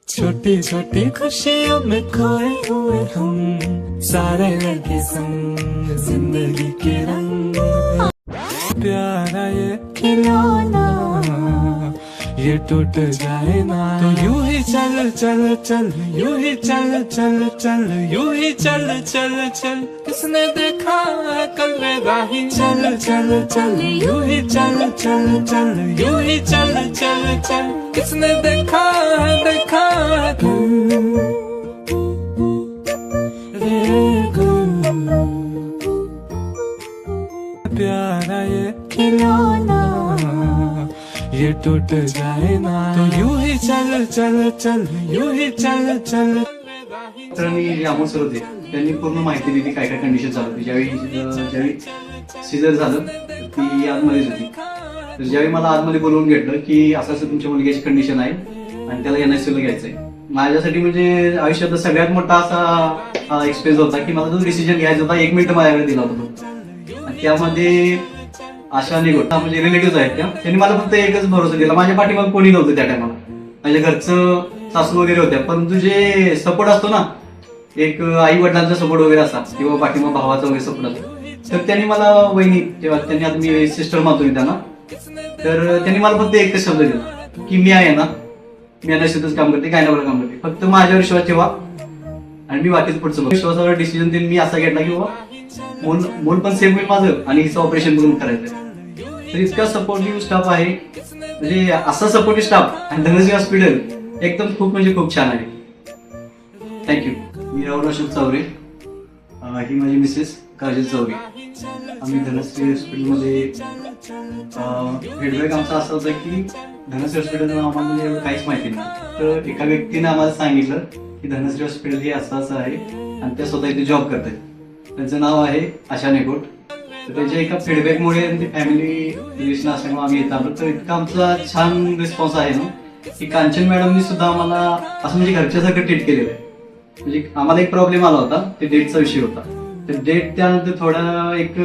छोटी छोटी खुशियों में खोए हुए हम सारे लड़के संग जिंदगी के रंग प्यारा ये खिलौना ये टूट जाए ना तो यूं ही चल चल चल यूं ही चल चल चल यूं ही चल चल चल किसने देखा है कल राही चल चल चल यूं ही चल चल चल यूं ही चल चल चल किसने देखा है प्यारा ये खिलौना ये टूट जाए ना तो यूं ही चल चल चल यूं ही चल चल. जे अमोल सर होते त्यांनी पूर्ण माहिती दिली काय काय कंडिशन चालू होती. ज्यावेळी सिजर झालं ती आतमध्येच होती. तर ज्यावेळी मला आतमध्ये बोलवून घेतलं की असं असं तुमच्या मुलग्याची कंडिशन आहे आणि त्याला NICU ला घ्यायचंय. माझ्यासाठी म्हणजे आयुष्यात सगळ्यात मोठा असा एक्सपिरियन्स होता की मला जो डिसिजन घ्यायचा होता 1 मिनिट माझ्याकडे दिला होता. आणि त्यामध्ये आशा निगोट म्हणजे रिलेटिव्ह आहेत त्यांनी मला फक्त एकच भरोसा दिला. माझ्या पाठीमागे कोणी नव्हतं त्या टायमाला. माझ्या घरचं सासू वगैरे होत्या पण तुझे सपोर्ट असतो ना एक आई वडिलांचा सपोर्ट वगैरे असा किंवा पाठीमाग भावाचा वगैरे सपोर्ट असतो तर त्यांनी मला वहिनी तेव्हा त्यांनी आता मी सिस्टर मानतो मी त्यांना तर त्यांनी मला फक्त एकच शब्द दिला की मी आहे ना मी NICUतच काम करते गायनावर काम करते फक्त माझ्यावर विश्वास ठेवा आणि मी बाकीचं पुढचं विश्वासावर डिसिजन देऊन मी असा घेतला की बाबा मूल पण सेफ होईल माझं आणि हिचं ऑपरेशन करून करायचं. तर इतका सपोर्टिव्ह स्टाफ आहे म्हणजे असा सपोर्टिव्ह स्टाफ आणि धनश्री हॉस्पिटल एकदम खूप म्हणजे खूप छान आहे. थँक्यू. मी राहुल अशोक चौरे ही माझी मिसेस काजल चौरे. आम्ही धनश्री हॉस्पिटलमध्ये फीडबॅक आमचा असा होता की धनश्री हॉस्पिटलचं आम्हाला म्हणजे एवढं काहीच माहिती नाही. तर एका व्यक्तीने आम्हाला सांगितलं की धनश्री हॉस्पिटल हे असं असं आहे आणि त्या स्वतः इथे जॉब करतात. त्यांचं नाव आहे आशा निगोट. तर त्याच्या एका फीडबॅकमुळे फॅमिली रिलेशन असल्यामुळे आम्ही येत आलो. तर इतका आमचा छान रिस्पॉन्स आहे ना की कांचन मॅडमनी सुद्धा आम्हाला असं म्हणजे घरच्यासारखं ट्रीट केलेलं आहे. म्हणजे आम्हाला एक प्रॉब्लेम आला होता ते डेटचा विषय होता. तर डेट त्यानंतर थोडा एक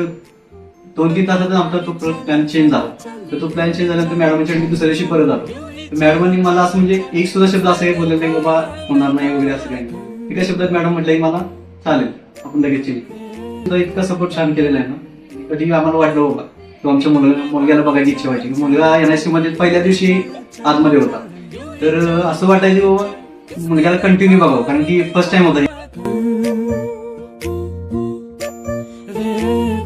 2-3 तासातच आमचा तो प्लॅन चेंज झाला. तर तो प्लॅन चेंज झाल्यानंतर मॅडमच्या मी दुसऱ्या दिवशी परत आलो. तर मॅडमांनी मला असं म्हणजे एक सुद्धा शब्द असं काही बोलले नाही बाबा होणार नाही वगैरे असं काही नाही. एका शब्दात मॅडम म्हटलं की मला चालेल आपण लगेच चेंज. तर इतका सपोर्ट छान केलेला आहे ना कधी आम्हाला वाटलं बाबा तो आमच्या मुलग्याला बघायची इच्छा व्हायची की मुलगा NICU मध्ये पहिल्या दिवशी आतमध्ये होता. तर असं वाटायचं बाबा मुलग्याला कंटिन्यू बघावं कारण की फर्स्ट टाइम होता.